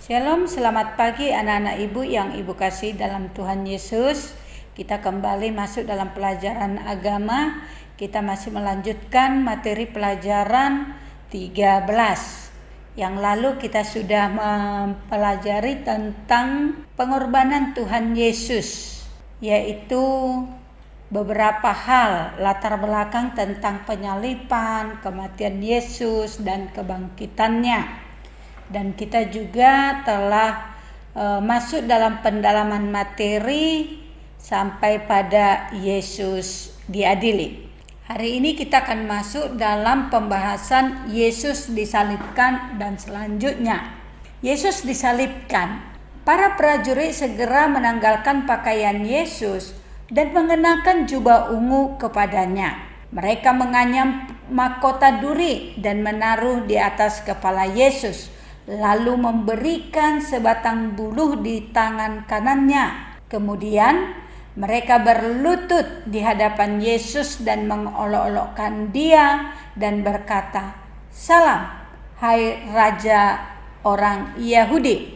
Shalom, selamat pagi anak-anak ibu yang ibu kasih dalam Tuhan Yesus. Kita kembali masuk dalam pelajaran agama. Kita masih melanjutkan materi pelajaran 13. Yang lalu kita sudah mempelajari tentang pengorbanan Tuhan Yesus, yaitu beberapa hal latar belakang tentang penyalipan, kematian Yesus, dan kebangkitannya. Dan kita juga telah masuk dalam pendalaman materi sampai pada Yesus diadili. Hari ini kita akan masuk dalam pembahasan Yesus disalibkan dan selanjutnya. Yesus disalibkan. Para prajurit segera menanggalkan pakaian Yesus dan mengenakan jubah ungu kepadanya. Mereka menganyam mahkota duri dan menaruh di atas kepala Yesus, lalu memberikan sebatang buluh di tangan kanannya. Kemudian mereka berlutut di hadapan Yesus dan mengolok-olokkan dia dan berkata, "Salam, hai Raja orang Yahudi."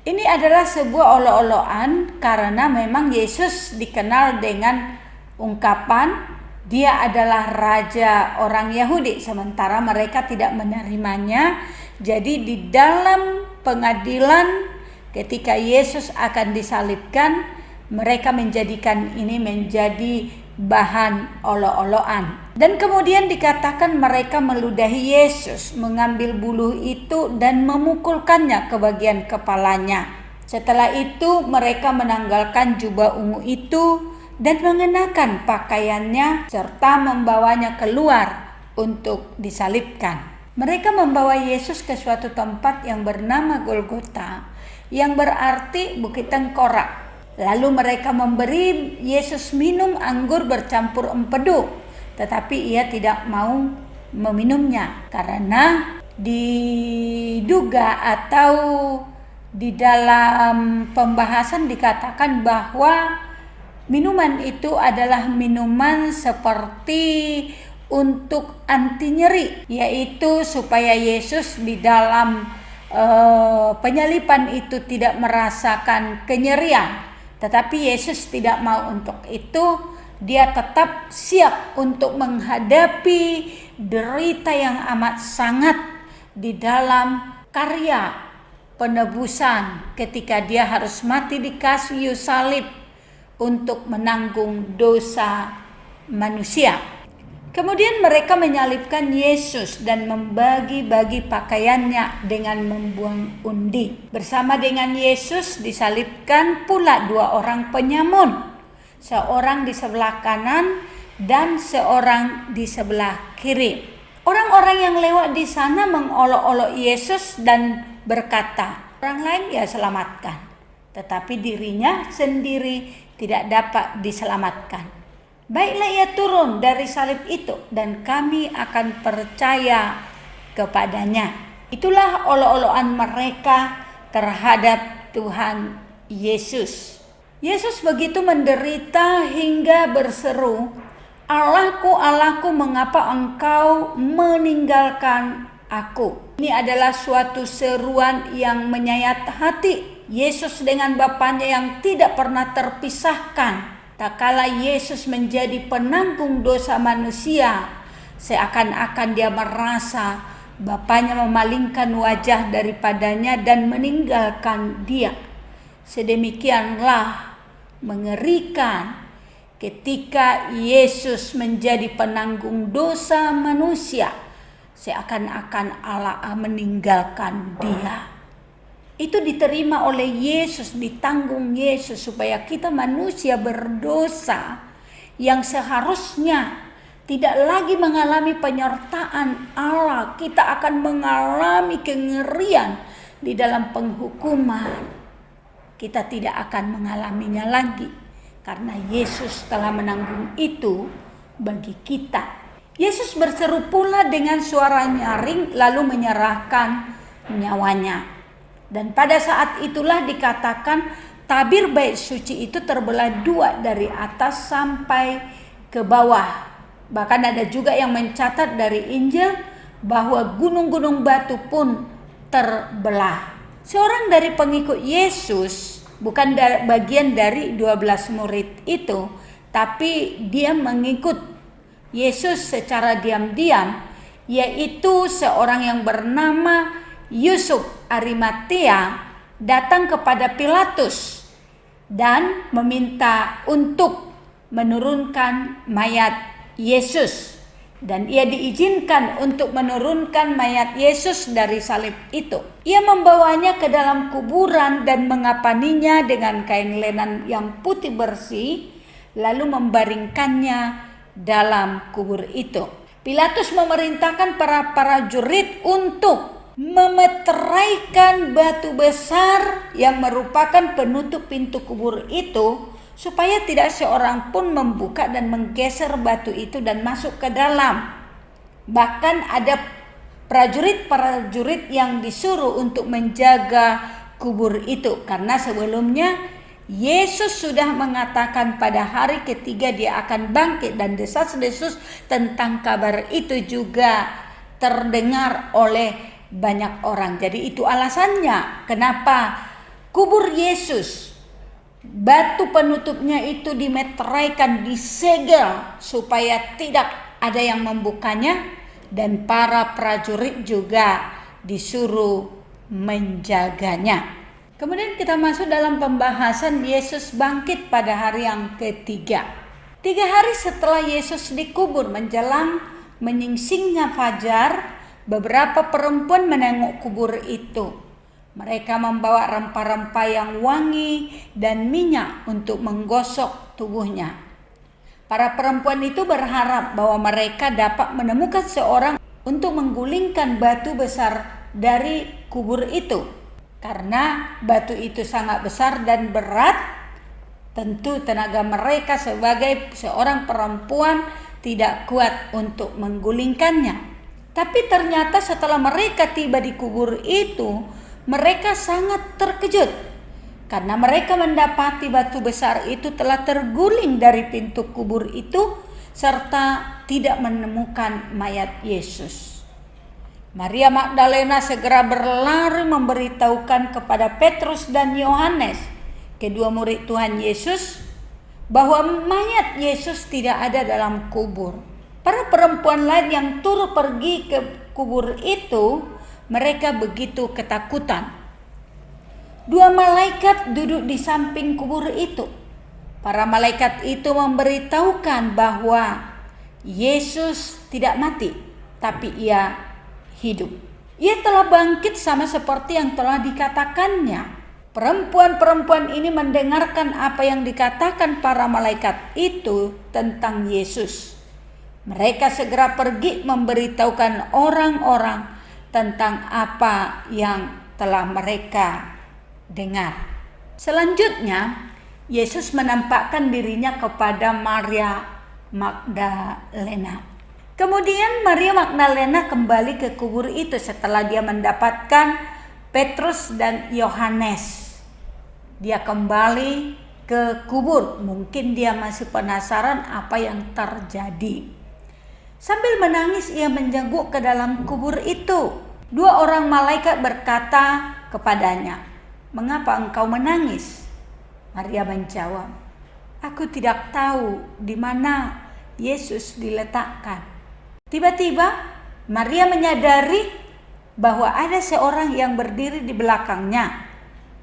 Ini adalah sebuah olok-olokan karena memang Yesus dikenal dengan ungkapan dia adalah Raja orang Yahudi, sementara mereka tidak menerimanya. Jadi di dalam pengadilan ketika Yesus akan disalibkan, mereka menjadikan ini menjadi bahan olok-olokan. Dan kemudian dikatakan mereka meludahi Yesus, mengambil buluh itu dan memukulkannya ke bagian kepalanya. Setelah itu mereka menanggalkan jubah ungu itu dan mengenakan pakaiannya serta membawanya keluar untuk disalibkan. Mereka membawa Yesus ke suatu tempat yang bernama Golgota, yang berarti Bukit Tengkorak. Lalu mereka memberi Yesus minum anggur bercampur empedu, tetapi ia tidak mau meminumnya karena diduga atau di dalam pembahasan dikatakan bahwa minuman itu adalah minuman seperti untuk anti nyeri, yaitu supaya Yesus di dalam penyalipan itu tidak merasakan kenyerian. Tetapi Yesus tidak mau untuk itu. Dia tetap siap untuk menghadapi derita yang amat sangat di dalam karya penebusan ketika dia harus mati di kayu salib untuk menanggung dosa manusia. Kemudian mereka menyalibkan Yesus dan membagi-bagi pakaiannya dengan membuang undi. Bersama dengan Yesus disalibkan pula dua orang penyamun, seorang di sebelah kanan dan seorang di sebelah kiri. Orang-orang yang lewat di sana mengolok-olok Yesus dan berkata, "Orang lain ya selamatkan, tetapi dirinya sendiri tidak dapat diselamatkan. Baiklah ia turun dari salib itu dan kami akan percaya kepadanya." Itulah olok-olokan mereka terhadap Tuhan Yesus. Yesus begitu menderita hingga berseru, "Allahku, Allahku, mengapa engkau meninggalkan aku?" Ini adalah suatu seruan yang menyayat hati Yesus dengan Bapanya yang tidak pernah terpisahkan. Tak kala Yesus menjadi penanggung dosa manusia, seakan-akan dia merasa Bapanya memalingkan wajah daripadanya dan meninggalkan dia. Sedemikianlah mengerikan ketika Yesus menjadi penanggung dosa manusia, seakan-akan Allah meninggalkan dia. Itu diterima oleh Yesus, ditanggung Yesus supaya kita manusia berdosa yang seharusnya tidak lagi mengalami penyertaan Allah. Kita akan mengalami kengerian di dalam penghukuman. Kita tidak akan mengalaminya lagi karena Yesus telah menanggung itu bagi kita. Yesus berseru pula dengan suara nyaring lalu menyerahkan nyawanya. Dan pada saat itulah dikatakan tabir bait suci itu terbelah dua dari atas sampai ke bawah. Bahkan ada juga yang mencatat dari Injil bahwa gunung-gunung batu pun terbelah. Seorang dari pengikut Yesus, bukan bagian dari 12 murid itu, tapi dia mengikut Yesus secara diam-diam, yaitu seorang yang bernama Yusuf Arimatea, datang kepada Pilatus dan meminta untuk menurunkan mayat Yesus. Dan ia diizinkan untuk menurunkan mayat Yesus dari salib itu. Ia membawanya ke dalam kuburan dan mengapaninya dengan kain lenan yang putih bersih, lalu membaringkannya dalam kubur itu. Pilatus memerintahkan para prajurit untuk memeteraikan batu besar yang merupakan penutup pintu kubur itu, supaya tidak seorang pun membuka dan menggeser batu itu dan masuk ke dalam. Bahkan ada prajurit-prajurit yang disuruh untuk menjaga kubur itu, karena sebelumnya Yesus sudah mengatakan pada hari ketiga dia akan bangkit, dan desas-desus tentang kabar itu juga terdengar oleh banyak orang. Jadi itu alasannya kenapa kubur Yesus, batu penutupnya itu dimeteraikan, disegel supaya tidak ada yang membukanya, dan para prajurit juga disuruh menjaganya. Kemudian kita masuk dalam pembahasan Yesus bangkit pada hari yang ketiga. 3 hari setelah Yesus dikubur, menjelang menyingsingnya fajar, beberapa perempuan menengok kubur itu. Mereka membawa rempah-rempah yang wangi dan minyak untuk menggosok tubuhnya. Para perempuan itu berharap bahwa mereka dapat menemukan seorang untuk menggulingkan batu besar dari kubur itu. Karena batu itu sangat besar dan berat, tentu tenaga mereka sebagai seorang perempuan tidak kuat untuk menggulingkannya. Tapi ternyata setelah mereka tiba di kubur itu, mereka sangat terkejut karena mereka mendapati batu besar itu telah terguling dari pintu kubur itu serta tidak menemukan mayat Yesus. Maria Magdalena segera berlari memberitahukan kepada Petrus dan Yohanes, kedua murid Tuhan Yesus, bahwa mayat Yesus tidak ada dalam kubur. Para perempuan lain yang turut pergi ke kubur itu, mereka begitu ketakutan. 2 malaikat duduk di samping kubur itu. Para malaikat itu memberitahukan bahwa Yesus tidak mati, tapi ia hidup. Ia telah bangkit sama seperti yang telah dikatakannya. Perempuan-perempuan ini mendengarkan apa yang dikatakan para malaikat itu tentang Yesus. Mereka segera pergi memberitahukan orang-orang tentang apa yang telah mereka dengar. Selanjutnya, Yesus menampakkan dirinya kepada Maria Magdalena. Kemudian Maria Magdalena kembali ke kubur itu setelah dia mendapatkan Petrus dan Yohanes. Dia kembali ke kubur, mungkin dia masih penasaran apa yang terjadi. Sambil menangis ia menjenguk ke dalam kubur itu. 2 orang malaikat berkata kepadanya, "Mengapa engkau menangis?" Maria menjawab, "Aku tidak tahu di mana Yesus diletakkan." Tiba-tiba Maria menyadari bahwa ada seorang yang berdiri di belakangnya,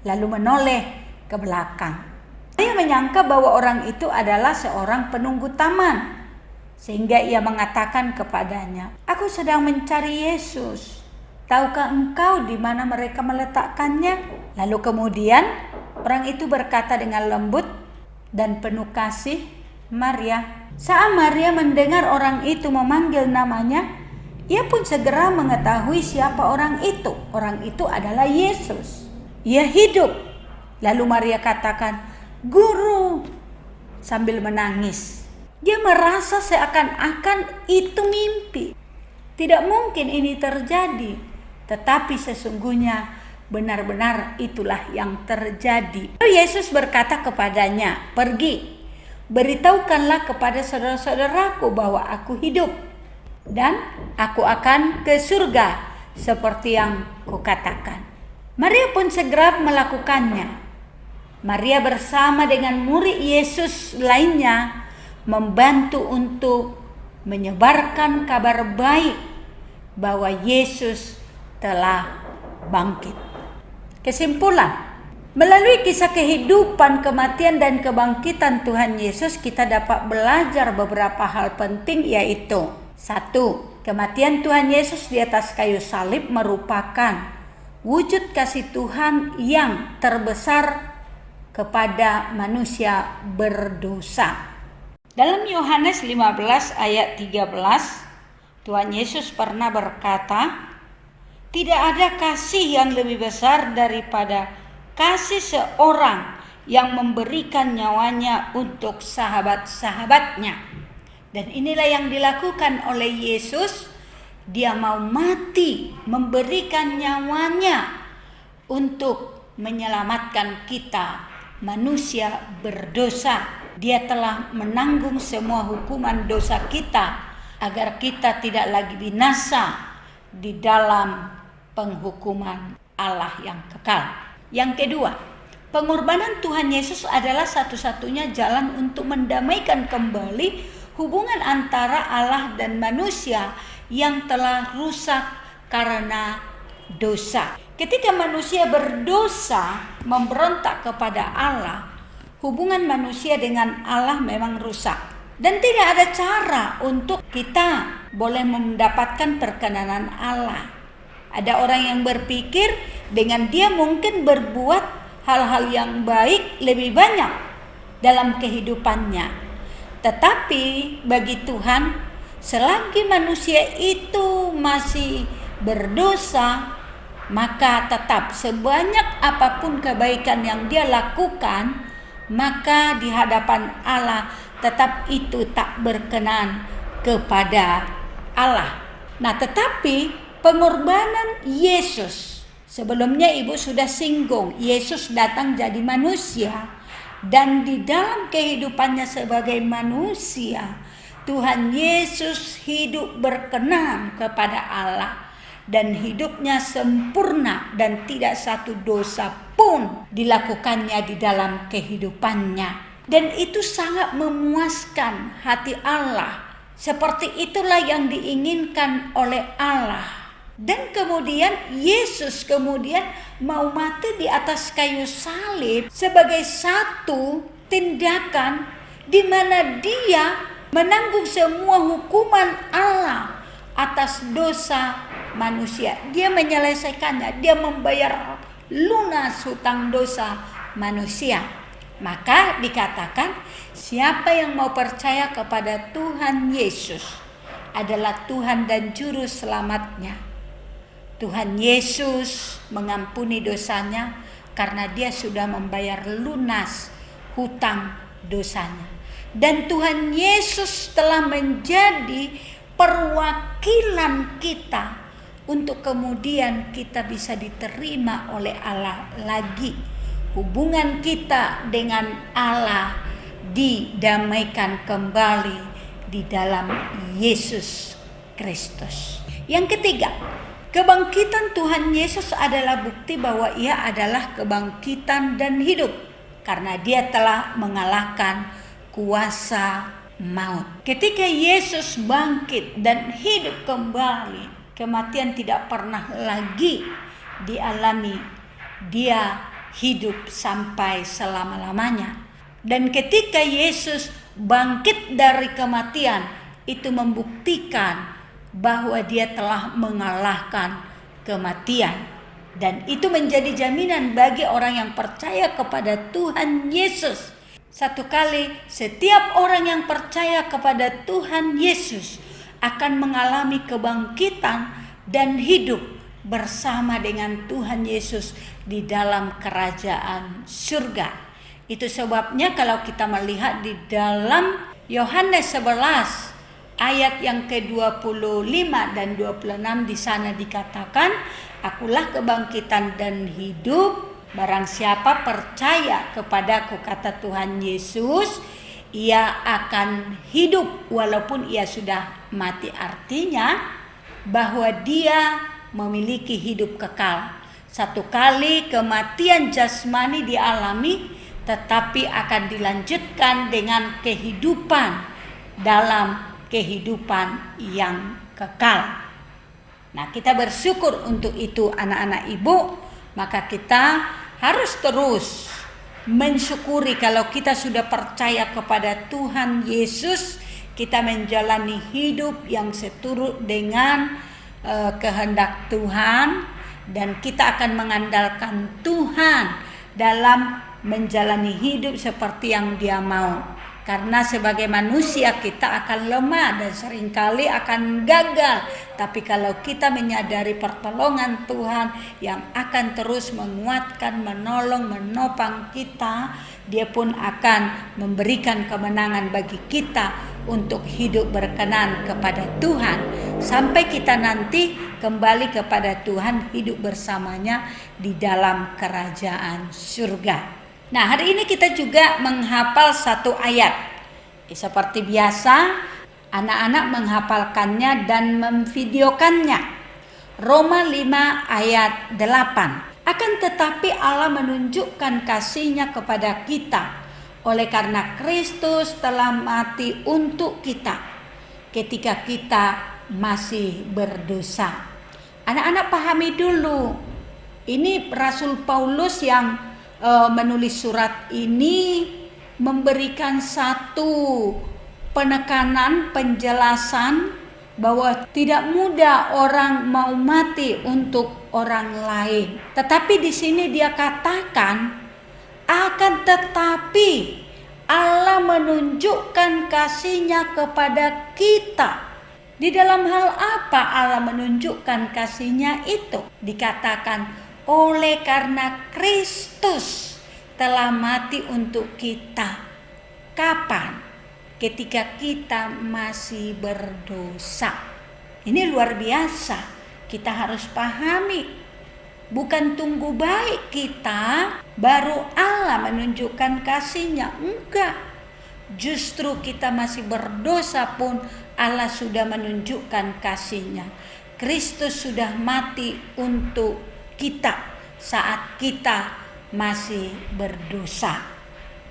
lalu menoleh ke belakang. Maria menyangka bahwa orang itu adalah seorang penunggu taman. Sehingga ia mengatakan kepadanya, "Aku sedang mencari Yesus. Tahukah engkau di mana mereka meletakkannya?" Lalu kemudian orang itu berkata dengan lembut dan penuh kasih, "Maria." Saat Maria mendengar orang itu memanggil namanya, ia pun segera mengetahui siapa orang itu. Orang itu adalah Yesus. Ia hidup. Lalu Maria katakan, "Guru," sambil menangis. Dia merasa seakan-akan itu mimpi. Tidak mungkin ini terjadi, tetapi sesungguhnya benar-benar itulah yang terjadi. Yesus berkata kepadanya, "Pergi, beritahukanlah kepada saudara-saudaraku bahwa aku hidup, dan aku akan ke surga seperti yang kukatakan." Maria pun segera melakukannya. Maria bersama dengan murid Yesus lainnya membantu untuk menyebarkan kabar baik bahwa Yesus telah bangkit. Kesimpulan, melalui kisah kehidupan, kematian, dan kebangkitan Tuhan Yesus, kita dapat belajar beberapa hal penting, yaitu 1. Kematian Tuhan Yesus di atas kayu salib merupakan wujud kasih Tuhan yang terbesar kepada manusia berdosa. Dalam Yohanes 15 ayat 13, Tuhan Yesus pernah berkata, "Tidak ada kasih yang lebih besar daripada kasih seorang yang memberikan nyawanya untuk sahabat-sahabatnya." Dan inilah yang dilakukan oleh Yesus. Dia mau mati, memberikan nyawanya untuk menyelamatkan kita, manusia berdosa. Dia telah menanggung semua hukuman dosa kita agar kita tidak lagi binasa di dalam penghukuman Allah yang kekal. Yang kedua, pengorbanan Tuhan Yesus adalah satu-satunya jalan untuk mendamaikan kembali hubungan antara Allah dan manusia yang telah rusak karena dosa. Ketika manusia berdosa, memberontak kepada Allah, hubungan manusia dengan Allah memang rusak. Dan tidak ada cara untuk kita boleh mendapatkan perkenanan Allah. Ada orang yang berpikir dengan dia mungkin berbuat hal-hal yang baik lebih banyak dalam kehidupannya. Tetapi bagi Tuhan, selagi manusia itu masih berdosa, maka tetap sebanyak apapun kebaikan yang dia lakukan, maka di hadapan Allah tetap itu tak berkenan kepada Allah. Nah, tetapi pengorbanan Yesus, sebelumnya Ibu sudah singgung, Yesus datang jadi manusia, dan di dalam kehidupannya sebagai manusia, Tuhan Yesus hidup berkenan kepada Allah dan hidupnya sempurna dan tidak satu dosa pun dilakukannya di dalam kehidupannya. Dan itu sangat memuaskan hati Allah. Seperti itulah yang diinginkan oleh Allah. Dan kemudian Yesus mau mati di atas kayu salib sebagai satu tindakan di mana dia menanggung semua hukuman Allah atas dosa manusia. Dia menyelesaikannya, dia membayar lunas hutang dosa manusia. Maka dikatakan, siapa yang mau percaya kepada Tuhan Yesus adalah Tuhan dan Juru Selamatnya. Tuhan Yesus mengampuni dosanya karena dia sudah membayar lunas hutang dosanya. Dan Tuhan Yesus telah menjadi perwakilan kita untuk kemudian kita bisa diterima oleh Allah lagi. Hubungan kita dengan Allah didamaikan kembali di dalam Yesus Kristus. Yang ketiga, kebangkitan Tuhan Yesus adalah bukti bahwa Ia adalah kebangkitan dan hidup, karena Dia telah mengalahkan kuasa maut. Ketika Yesus bangkit dan hidup kembali, kematian tidak pernah lagi dialami. Dia hidup sampai selama-lamanya. Dan ketika Yesus bangkit dari kematian, itu membuktikan bahwa dia telah mengalahkan kematian. Dan itu menjadi jaminan bagi orang yang percaya kepada Tuhan Yesus. Satu kali setiap orang yang percaya kepada Tuhan Yesus akan mengalami kebangkitan dan hidup bersama dengan Tuhan Yesus di dalam kerajaan surga. Itu sebabnya kalau kita melihat di dalam Yohanes 11 ayat yang ke-25 dan 26, di sana dikatakan, "Akulah kebangkitan dan hidup. Barang siapa percaya kepadaku," kata Tuhan Yesus, "ia akan hidup walaupun ia sudah mati." Artinya bahwa dia memiliki hidup kekal. Satu kali kematian jasmani dialami, tetapi akan dilanjutkan dengan kehidupan dalam kehidupan yang kekal. Nah, kita bersyukur untuk itu anak-anak ibu, maka kita harus terus mensyukuri kalau kita sudah percaya kepada Tuhan Yesus, kita menjalani hidup yang seturut dengan kehendak Tuhan, dan kita akan mengandalkan Tuhan dalam menjalani hidup seperti yang Dia mau. Karena sebagai manusia kita akan lemah dan seringkali akan gagal. Tapi kalau kita menyadari pertolongan Tuhan yang akan terus menguatkan, menolong, menopang kita, Dia pun akan memberikan kemenangan bagi kita untuk hidup berkenan kepada Tuhan. Sampai kita nanti kembali kepada Tuhan, hidup bersamanya di dalam kerajaan surga. Nah, hari ini kita juga menghafal satu ayat. Seperti biasa, anak-anak menghafalkannya dan memvideokannya. Roma 5 ayat 8. Akan tetapi Allah menunjukkan kasih-Nya kepada kita oleh karena Kristus telah mati untuk kita ketika kita masih berdosa. Anak-anak pahami dulu. Ini Rasul Paulus yang menulis surat ini memberikan satu penekanan, penjelasan bahwa tidak mudah orang mau mati untuk orang lain. Tetapi di sini dia katakan, akan tetapi Allah menunjukkan kasih-Nya kepada kita. Di dalam hal apa Allah menunjukkan kasih-Nya itu? Dikatakan oleh karena Kristus telah mati untuk kita. Kapan? Ketika kita masih berdosa. Ini luar biasa. Kita harus pahami. Bukan tunggu baik kita baru Allah menunjukkan kasih-Nya. Enggak. Justru kita masih berdosa pun Allah sudah menunjukkan kasih-Nya. Kristus sudah mati untuk kita saat kita masih berdosa.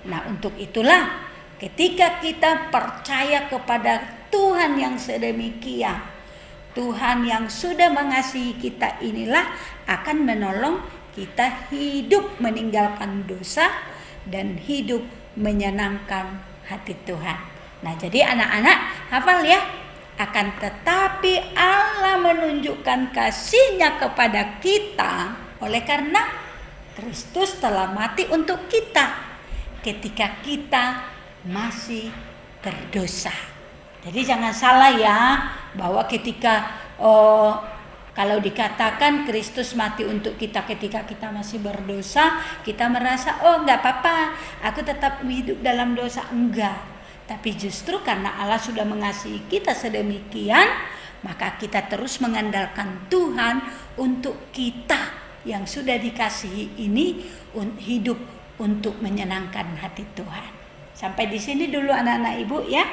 Nah, untuk itulah ketika kita percaya kepada Tuhan yang sedemikian, Tuhan yang sudah mengasihi kita inilah akan menolong kita hidup meninggalkan dosa dan hidup menyenangkan hati Tuhan. Nah, jadi anak-anak hafal ya. Akan tetapi Allah menunjukkan kasih-Nya kepada kita oleh karena Kristus telah mati untuk kita ketika kita masih berdosa. Jadi jangan salah ya, bahwa ketika kalau dikatakan Kristus mati untuk kita ketika kita masih berdosa, kita merasa enggak apa-apa, aku tetap hidup dalam dosa. Enggak. Tapi justru karena Allah sudah mengasihi kita sedemikian, maka kita terus mengandalkan Tuhan untuk kita yang sudah dikasihi ini hidup untuk menyenangkan hati Tuhan. Sampai di sini dulu anak-anak ibu ya.